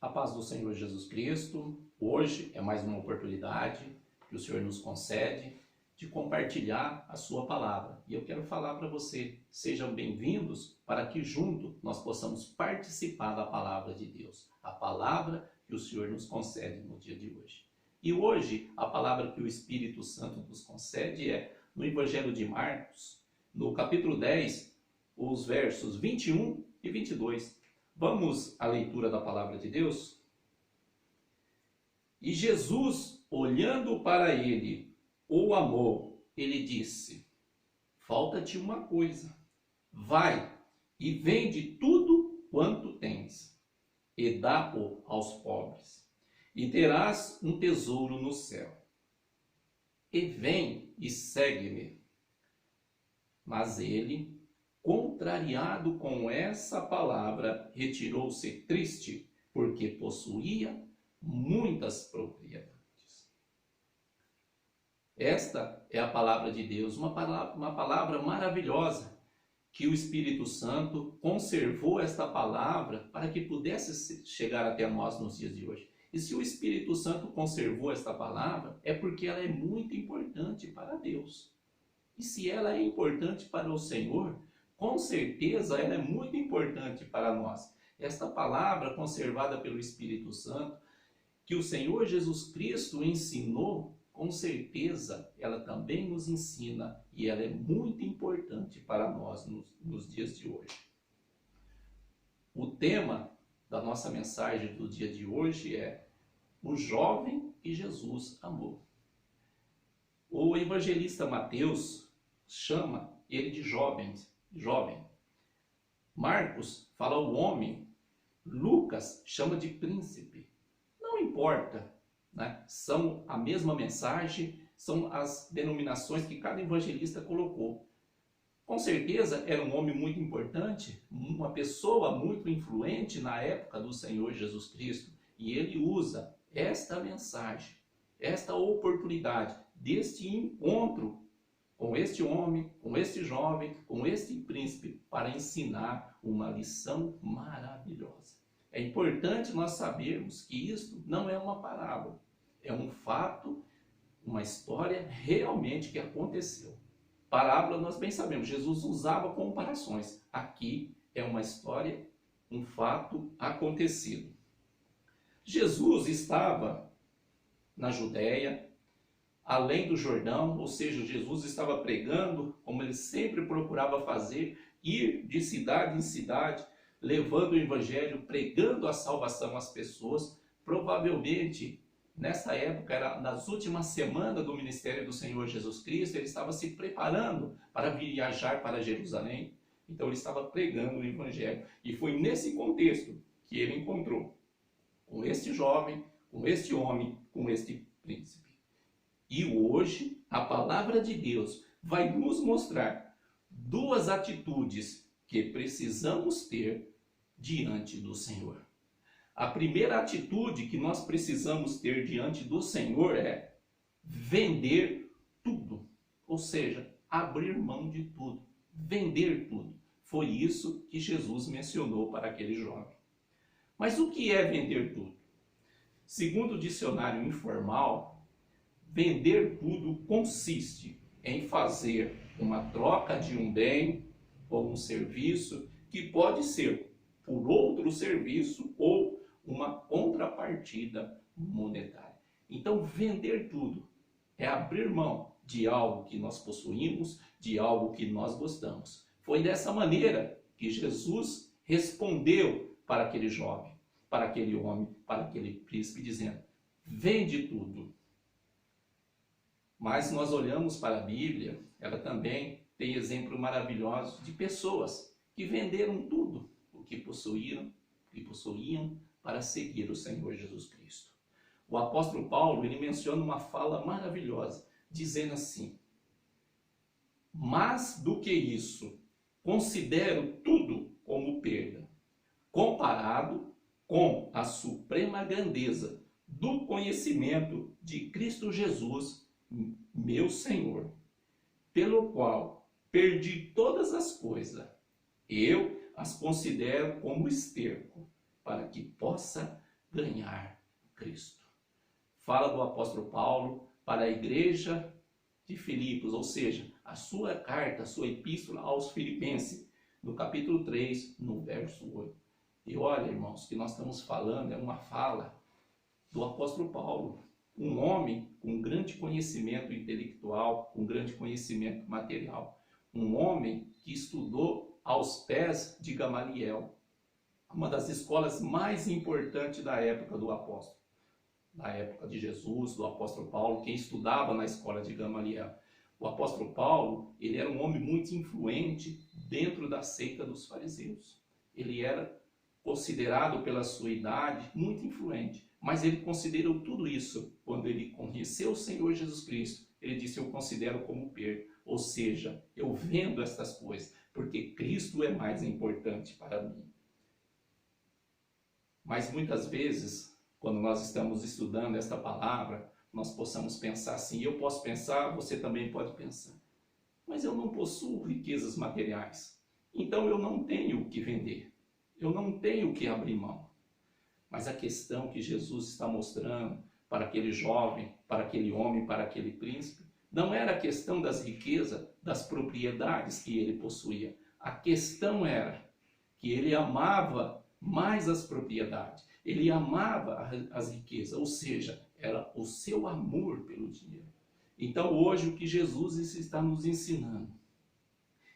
A paz do Senhor Jesus Cristo. Hoje é mais uma oportunidade que o Senhor nos concede de compartilhar a sua palavra. E eu quero falar para você, sejam bem-vindos para que junto nós possamos participar da palavra de Deus. A palavra que o Senhor nos concede no dia de hoje. E hoje a palavra que o Espírito Santo nos concede é no Evangelho de Marcos, no capítulo 10, os versos 21 e 22. Vamos à leitura da palavra de Deus? E Jesus, olhando para ele, o amou. Ele disse: falta-te uma coisa. Vai e vende tudo quanto tens, e dá-o aos pobres, e terás um tesouro no céu. E vem e segue-me. Mas ele, contrariado com essa palavra, retirou-se triste, porque possuía muitas propriedades. Esta é a palavra de Deus, uma palavra maravilhosa, que o Espírito Santo conservou esta palavra para que pudesse chegar até nós nos dias de hoje. E se o Espírito Santo conservou esta palavra, é porque ela é muito importante para Deus. E se ela é importante para o Senhor, com certeza ela é muito importante para nós. Esta palavra conservada pelo Espírito Santo, que o Senhor Jesus Cristo ensinou, com certeza ela também nos ensina e ela é muito importante para nós nos dias de hoje. O tema da nossa mensagem do dia de hoje é o jovem que Jesus amou. O evangelista Mateus chama ele de jovem. Marcos fala o homem. Lucas chama de príncipe. Não importa, né? São a mesma mensagem, são as denominações que cada evangelista colocou. Com certeza era um homem muito importante, uma pessoa muito influente na época do Senhor Jesus Cristo. E ele usa esta mensagem, esta oportunidade deste encontro com este homem, com este jovem, com este príncipe, para ensinar uma lição maravilhosa. É importante nós sabermos que isto não é uma parábola, é um fato, uma história realmente que aconteceu. Parábola nós bem sabemos, Jesus usava comparações. Aqui é uma história, um fato acontecido. Jesus estava na Judéia, além do Jordão, ou seja, Jesus estava pregando, como ele sempre procurava fazer, ir de cidade em cidade, levando o evangelho, pregando a salvação às pessoas. Provavelmente, nessa época, era nas últimas semanas do ministério do Senhor Jesus Cristo, ele estava se preparando para viajar para Jerusalém. Então ele estava pregando o evangelho. E foi nesse contexto que ele encontrou com este jovem, com este homem, com este príncipe. E hoje, a palavra de Deus vai nos mostrar duas atitudes que precisamos ter diante do Senhor. A primeira atitude que nós precisamos ter diante do Senhor é vender tudo. Ou seja, abrir mão de tudo, vender tudo. Foi isso que Jesus mencionou para aquele jovem. Mas o que é vender tudo? Segundo o dicionário informal, vender tudo consiste em fazer uma troca de um bem ou um serviço que pode ser por outro serviço ou uma contrapartida monetária. Então, vender tudo é abrir mão de algo que nós possuímos, de algo que nós gostamos. Foi dessa maneira que Jesus respondeu para aquele jovem, para aquele homem, para aquele príncipe, dizendo: vende tudo. Mas nós olhamos para a Bíblia, ela também tem exemplos maravilhosos de pessoas que venderam tudo o que possuíam para seguir o Senhor Jesus Cristo. O apóstolo Paulo, ele menciona uma fala maravilhosa, dizendo assim: mas do que isso, considero tudo como perda, comparado com a suprema grandeza do conhecimento de Cristo Jesus, meu Senhor, pelo qual perdi todas as coisas. Eu as considero como esterco, para que possa ganhar Cristo. Fala do apóstolo Paulo para a igreja de Filipos, ou seja, a sua carta, a sua epístola aos Filipenses, no capítulo 3, no verso 8. E olha, irmãos, que nós estamos falando é uma fala do apóstolo Paulo, um homem com grande conhecimento intelectual, com grande conhecimento material, um homem que estudou aos pés de Gamaliel, uma das escolas mais importantes da época do apóstolo, da época de Jesus, do apóstolo Paulo, quem estudava na escola de Gamaliel. O apóstolo Paulo, ele era um homem muito influente dentro da seita dos fariseus. Ele era considerado pela sua idade muito influente, mas ele considerou tudo isso quando ele conheceu o Senhor Jesus Cristo. Ele disse: eu considero como perda, ou seja, eu vendo estas coisas, porque Cristo é mais importante para mim. Mas muitas vezes, quando nós estamos estudando esta palavra, nós possamos pensar assim, eu posso pensar, você também pode pensar, mas eu não possuo riquezas materiais, então eu não tenho o que vender, eu não tenho o que abrir mão. Mas a questão que Jesus está mostrando para aquele jovem, para aquele homem, para aquele príncipe, não era a questão das riquezas, das propriedades que ele possuía. A questão era que ele amava mais as propriedades, ele amava as riquezas, ou seja, era o seu amor pelo dinheiro. Então hoje o que Jesus está nos ensinando,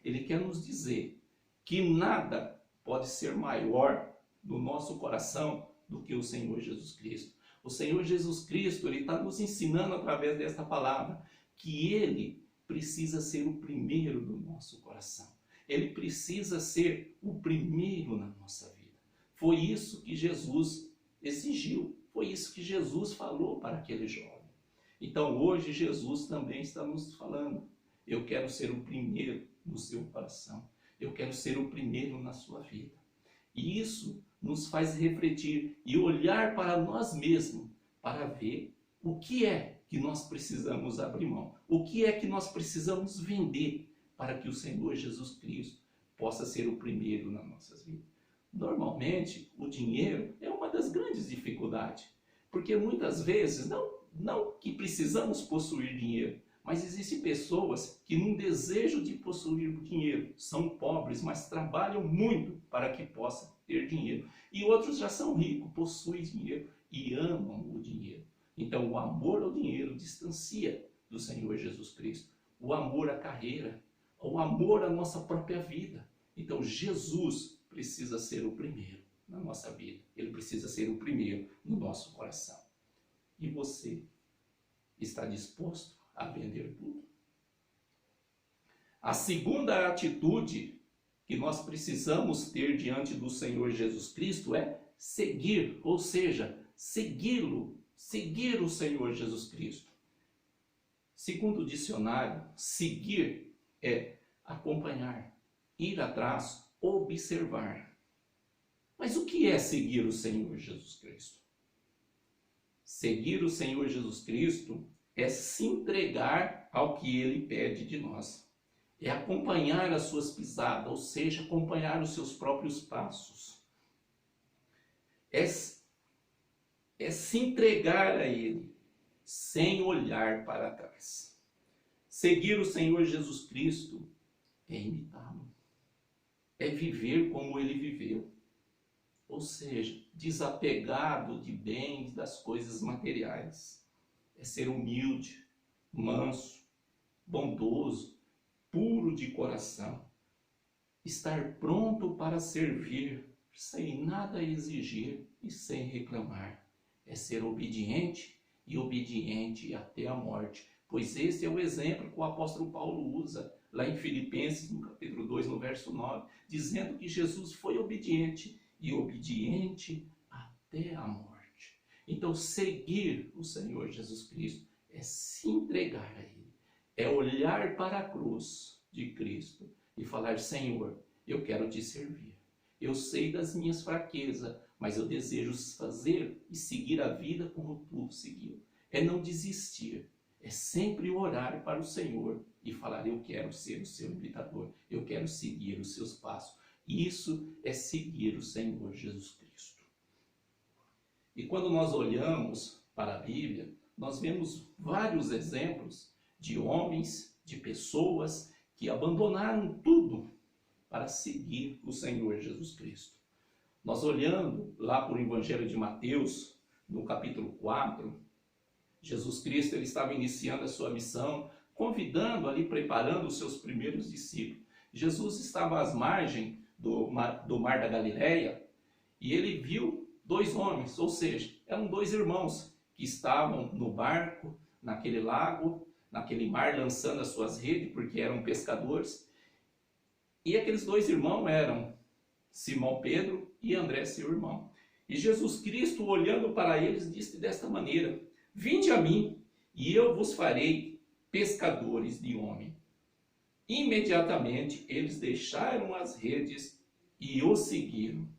ele quer nos dizer que nada pode ser maior no nosso coração do que o Senhor Jesus Cristo. O Senhor Jesus Cristo, ele está nos ensinando através desta palavra que ele precisa ser o primeiro do nosso coração. Ele precisa ser o primeiro na nossa vida. Foi isso que Jesus exigiu, foi isso que Jesus falou para aquele jovem. Então hoje Jesus também está nos falando: eu quero ser o primeiro no seu coração, eu quero ser o primeiro na sua vida. E isso nos faz refletir e olhar para nós mesmos, para ver o que é que nós precisamos abrir mão, o que é que nós precisamos vender para que o Senhor Jesus Cristo possa ser o primeiro nas nossas vidas. Normalmente, o dinheiro é uma das grandes dificuldades, porque muitas vezes, não que precisamos possuir dinheiro, mas existem pessoas que, num desejo de possuir dinheiro, são pobres, mas trabalham muito para que possam ter dinheiro. E outros já são ricos, possuem dinheiro e amam o dinheiro. Então, o amor ao dinheiro distancia do Senhor Jesus Cristo. O amor à carreira, o amor à nossa própria vida. Então, Jesus precisa ser o primeiro na nossa vida. Ele precisa ser o primeiro no nosso coração. E você está disposto a vender tudo? A segunda atitude que nós precisamos ter diante do Senhor Jesus Cristo é seguir, ou seja, segui-lo, seguir o Senhor Jesus Cristo. Segundo o dicionário, seguir é acompanhar, ir atrás, observar. Mas o que é seguir o Senhor Jesus Cristo? Seguir o Senhor Jesus Cristo é se entregar ao que Ele pede de nós. É acompanhar as suas pisadas, ou seja, acompanhar os seus próprios passos. É se entregar a Ele, sem olhar para trás. Seguir o Senhor Jesus Cristo é imitá-lo. É viver como Ele viveu. Ou seja, desapegado de bens, das coisas materiais. É ser humilde, manso, bondoso, puro de coração. Estar pronto para servir, sem nada exigir e sem reclamar. É ser obediente e obediente até a morte. Pois esse é o exemplo que o apóstolo Paulo usa lá em Filipenses, no capítulo 2, no verso 9, dizendo que Jesus foi obediente e obediente até a morte. Então, seguir o Senhor Jesus Cristo é se entregar a Ele, é olhar para a cruz de Cristo e falar: Senhor, eu quero te servir. Eu sei das minhas fraquezas, mas eu desejo fazer e seguir a vida como tu seguiu. É não desistir, é sempre orar para o Senhor e falar: eu quero ser o seu imitador, eu quero seguir os seus passos. Isso é seguir o Senhor Jesus Cristo. E quando nós olhamos para a Bíblia, nós vemos vários exemplos de homens, de pessoas que abandonaram tudo para seguir o Senhor Jesus Cristo. Nós olhando lá para o Evangelho de Mateus, no capítulo 4, Jesus Cristo ele estava iniciando a sua missão, convidando ali, preparando os seus primeiros discípulos. Jesus estava às margens do mar da Galileia e ele viu dois homens, ou seja, eram dois irmãos que estavam no barco, naquele lago, naquele mar, lançando as suas redes, porque eram pescadores. E aqueles dois irmãos eram Simão Pedro e André, seu irmão. E Jesus Cristo, olhando para eles, disse desta maneira: vinde a mim, e eu vos farei pescadores de homem. Imediatamente eles deixaram as redes e o seguiram.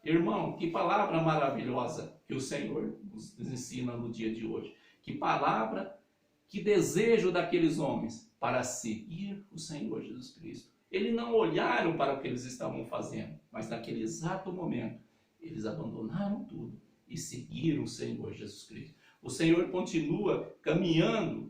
Irmão, que palavra maravilhosa que o Senhor nos ensina no dia de hoje. Que palavra, que desejo daqueles homens para seguir o Senhor Jesus Cristo. Eles não olharam para o que eles estavam fazendo, mas naquele exato momento, eles abandonaram tudo e seguiram o Senhor Jesus Cristo. O Senhor continua caminhando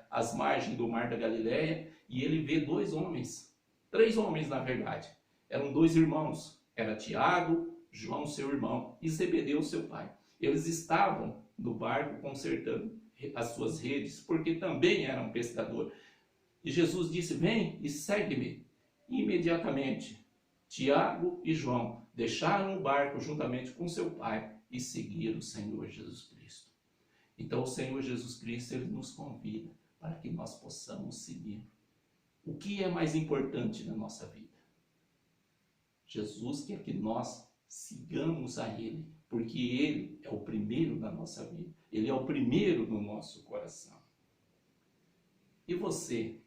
às margens do mar da Galileia e ele vê dois homens, três homens na verdade. Eram dois irmãos, era Tiago, João seu irmão e Zebedeu seu pai. Eles estavam no barco consertando as suas redes, porque também eram pescadores. E Jesus disse: vem e segue-me. Imediatamente, Tiago e João deixaram o barco juntamente com seu pai e seguiram o Senhor Jesus Cristo. Então o Senhor Jesus Cristo ele nos convida para que nós possamos seguir. O que é mais importante na nossa vida? Jesus quer que nós sigamos a Ele, porque Ele é o primeiro na nossa vida. Ele é o primeiro no nosso coração. E você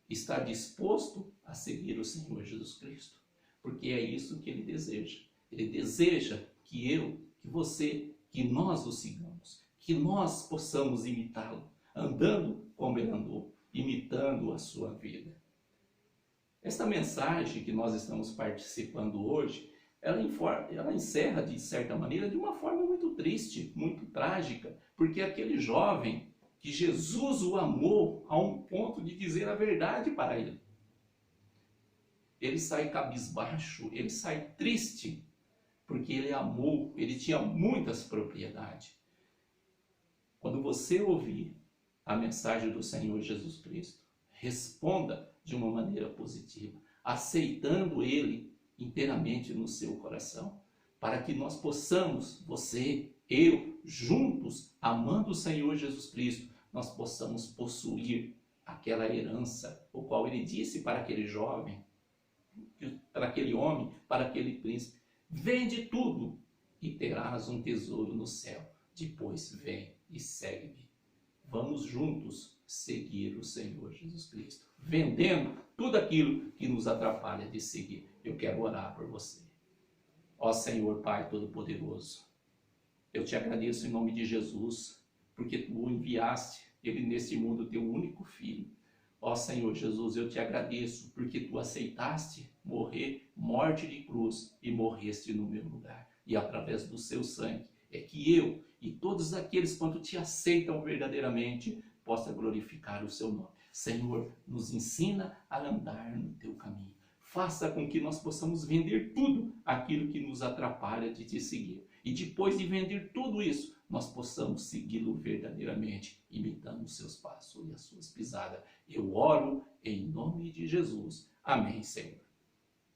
está disposto a seguir o Senhor Jesus Cristo? Porque é isso que Ele deseja. Ele deseja que eu, que você, que nós o sigamos, que nós possamos imitá-lo, andando como Ele andou, imitando a sua vida. Esta mensagem que nós estamos participando hoje, ela encerra, de certa maneira, de uma forma muito triste, muito trágica, porque aquele jovem que Jesus o amou a um ponto de dizer a verdade para ele. Ele sai cabisbaixo, ele sai triste, porque ele amou, ele tinha muitas propriedades. Quando você ouvir a mensagem do Senhor Jesus Cristo, responda de uma maneira positiva, aceitando Ele inteiramente no seu coração, para que nós possamos, você, eu, juntos, amando o Senhor Jesus Cristo, nós possamos possuir aquela herança, o qual Ele disse para aquele jovem, para aquele homem, para aquele príncipe: vende tudo e terás um tesouro no céu, depois vem e segue-me. Vamos juntos seguir o Senhor Jesus Cristo, vendendo tudo aquilo que nos atrapalha de seguir. Eu quero orar por você. Ó Senhor Pai Todo-Poderoso, eu te agradeço em nome de Jesus, porque tu enviaste ele neste mundo, teu único filho. Ó Senhor Jesus, eu te agradeço porque tu aceitaste morrer, morte de cruz, e morreste no meu lugar. E através do seu sangue é que eu e todos aqueles quanto te aceitam verdadeiramente possa glorificar o seu nome. Senhor, nos ensina a andar no teu caminho. Faça com que nós possamos vender tudo aquilo que nos atrapalha de te seguir. E depois de vender tudo isso, nós possamos segui-lo verdadeiramente, imitando os seus passos e as suas pisadas. Eu oro em nome de Jesus. Amém, Senhor.